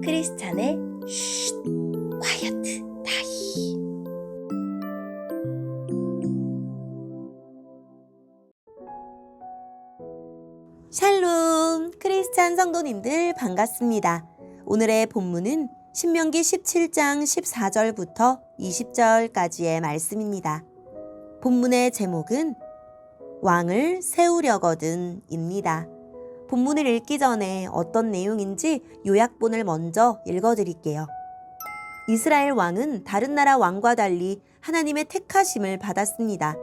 크리스찬의 쉿, 콰이어트 타임. 샬롬, 크리스찬 성도님들 반갑습니다. 오늘의 본문은 신명기 17장 14절부터 20절까지의 말씀입니다. 본문의 제목은 왕을 세우려거든입니다. 본문을 읽기 전에 어떤 내용인지 요약본을 먼저 읽어드릴게요. 이스라엘 왕은 다른 나라 왕과 달리 하나님의 택하심을 받았습니다.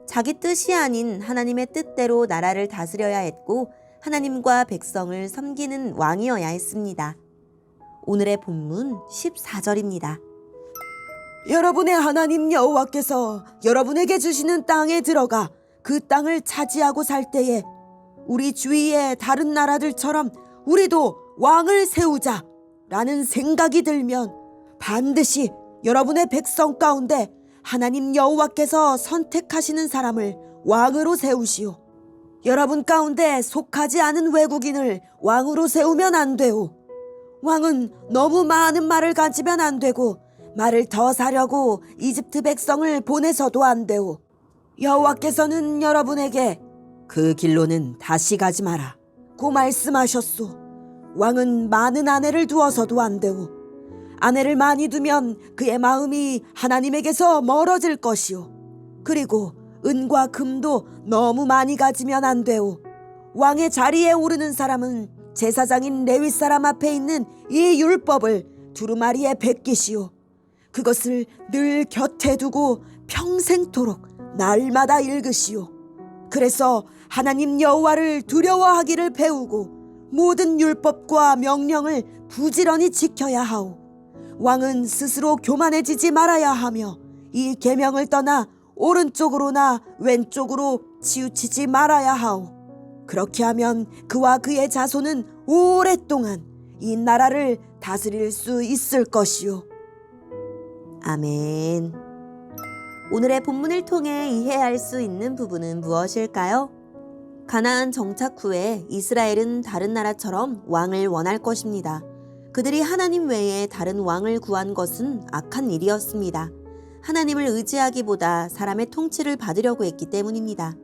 자기 뜻이 아닌 하나님의 뜻대로 나라를 다스려야 했고 하나님과 백성을 섬기는 왕이어야 했습니다. 오늘의 본문 14절입니다. 여러분의 하나님 여호와께서 여러분에게 주시는 땅에 들어가 그 땅을 차지하고 살 때에 우리 주위의 다른 나라들처럼 우리도 왕을 세우자 라는 생각이 들면 반드시 여러분의 백성 가운데 하나님 여호와께서 선택하시는 사람을 왕으로 세우시오. 여러분 가운데 속하지 않은 외국인을 왕으로 세우면 안 되오. 왕은 너무 많은 말을 가지면 안 되고 말을 더 사려고 이집트 백성을 보내서도 안 되오. 여호와께서는 여러분에게 그 길로는 다시 가지 마라 고 말씀하셨소. 왕은 많은 아내를 두어서도 안 되오. 아내를 많이 두면 그의 마음이 하나님에게서 멀어질 것이오. 그리고 은과 금도 너무 많이 가지면 안 되오. 왕의 자리에 오르는 사람은 제사장인 레위 사람 앞에 있는 이 율법을 두루마리에 베끼시오. 그것을 늘 곁에 두고 평생토록 날마다 읽으시오. 그래서 하나님 여호와를 두려워하기를 배우고 모든 율법과 명령을 부지런히 지켜야 하오. 왕은 스스로 교만해지지 말아야 하며 이 계명을 떠나 오른쪽으로나 왼쪽으로 치우치지 말아야 하오. 그렇게 하면 그와 그의 자손은 오랫동안 이 나라를 다스릴 수 있을 것이오. 아멘. 오늘의 본문을 통해 이해할 수 있는 부분은 무엇일까요? 가나안 정착 후에 이스라엘은 다른 나라처럼 왕을 원할 것입니다. 그들이 하나님 외에 다른 왕을 구한 것은 악한 일이었습니다. 하나님을 의지하기보다 사람의 통치를 받으려고 했기 때문입니다.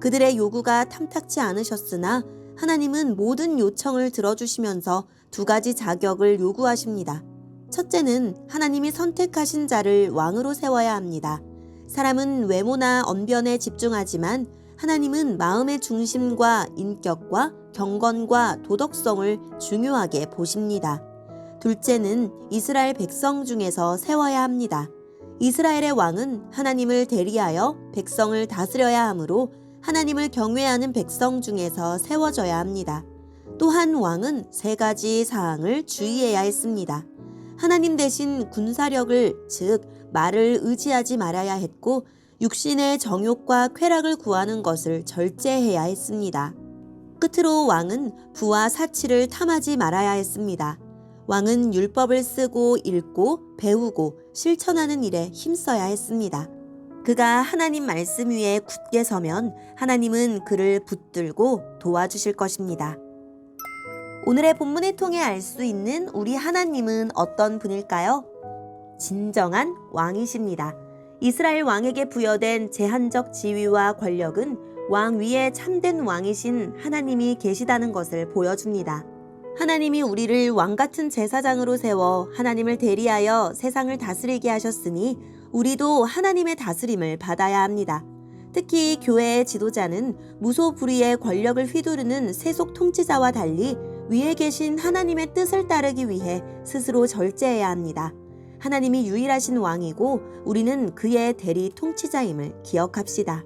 그들의 요구가 탐탁치 않으셨으나 하나님은 모든 요청을 들어주시면서 두 가지 자격을 요구하십니다. 첫째는 하나님이 선택하신 자를 왕으로 세워야 합니다. 사람은 외모나 언변에 집중하지만 하나님은 마음의 중심과 인격과 경건과 도덕성을 중요하게 보십니다. 둘째는 이스라엘 백성 중에서 세워야 합니다. 이스라엘의 왕은 하나님을 대리하여 백성을 다스려야 하므로 하나님을 경외하는 백성 중에서 세워져야 합니다. 또한 왕은 세 가지 사항을 주의해야 했습니다. 하나님 대신 군사력을, 즉 말을 의지하지 말아야 했고 육신의 정욕과 쾌락을 구하는 것을 절제해야 했습니다. 끝으로 왕은 부와 사치를 탐하지 말아야 했습니다. 왕은 율법을 쓰고 읽고 배우고 실천하는 일에 힘써야 했습니다. 그가 하나님 말씀 위에 굳게 서면 하나님은 그를 붙들고 도와주실 것입니다. 오늘의 본문을 통해 알 수 있는 우리 하나님은 어떤 분일까요? 진정한 왕이십니다. 이스라엘 왕에게 부여된 제한적 지위와 권력은 왕 위에 참된 왕이신 하나님이 계시다는 것을 보여줍니다. 하나님이 우리를 왕같은 제사장으로 세워 하나님을 대리하여 세상을 다스리게 하셨으니 우리도 하나님의 다스림을 받아야 합니다. 특히 교회의 지도자는 무소불위의 권력을 휘두르는 세속 통치자와 달리 위에 계신 하나님의 뜻을 따르기 위해 스스로 절제해야 합니다. 하나님이 유일하신 왕이고 우리는 그의 대리 통치자임을 기억합시다.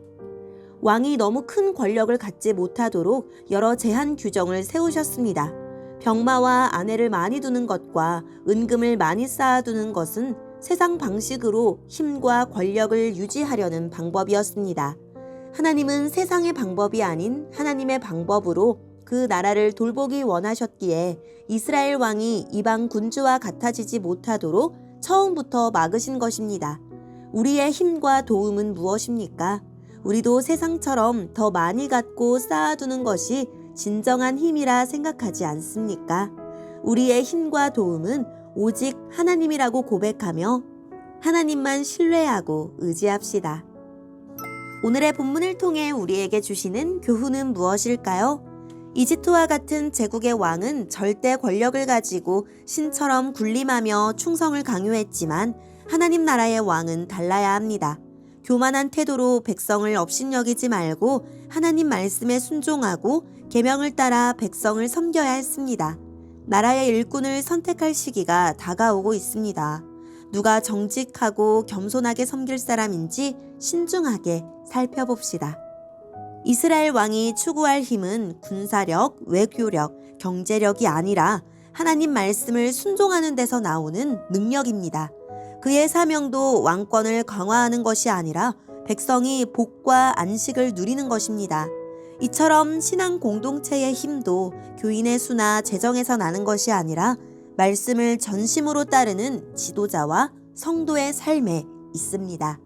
왕이 너무 큰 권력을 갖지 못하도록 여러 제한 규정을 세우셨습니다. 병마와 아내를 많이 두는 것과 은금을 많이 쌓아두는 것은 세상 방식으로 힘과 권력을 유지하려는 방법이었습니다. 하나님은 세상의 방법이 아닌 하나님의 방법으로 그 나라를 돌보기 원하셨기에 이스라엘 왕이 이방 군주와 같아지지 못하도록 처음부터 막으신 것입니다. 우리의 힘과 도움은 무엇입니까? 우리도 세상처럼 더 많이 갖고 쌓아두는 것이 진정한 힘이라 생각하지 않습니까? 우리의 힘과 도움은 오직 하나님이라고 고백하며 하나님만 신뢰하고 의지합시다. 오늘의 본문을 통해 우리에게 주시는 교훈은 무엇일까요? 이집트와 같은 제국의 왕은 절대 권력을 가지고 신처럼 군림하며 충성을 강요했지만 하나님 나라의 왕은 달라야 합니다. 교만한 태도로 백성을 업신여기지 말고 하나님 말씀에 순종하고 계명을 따라 백성을 섬겨야 했습니다. 나라의 일꾼을 선택할 시기가 다가오고 있습니다. 누가 정직하고 겸손하게 섬길 사람인지 신중하게 살펴봅시다. 이스라엘 왕이 추구할 힘은 군사력, 외교력, 경제력이 아니라 하나님 말씀을 순종하는 데서 나오는 능력입니다. 그의 사명도 왕권을 강화하는 것이 아니라 백성이 복과 안식을 누리는 것입니다. 이처럼 신앙 공동체의 힘도 교인의 수나 재정에서 나는 것이 아니라 말씀을 전심으로 따르는 지도자와 성도의 삶에 있습니다.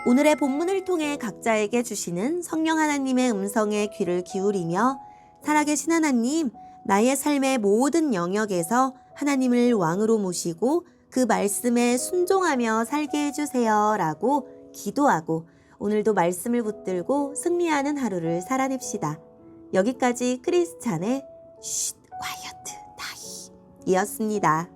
오늘의 본문을 통해 각자에게 주시는 성령 하나님의 음성에 귀를 기울이며 살아계신 하나님, 나의 삶의 모든 영역에서 하나님을 왕으로 모시고 그 말씀에 순종하며 살게 해주세요 라고 기도하고 오늘도 말씀을 붙들고 승리하는 하루를 살아냅시다. 여기까지 크리스찬의 쉿 콰이어트 타임 이었습니다.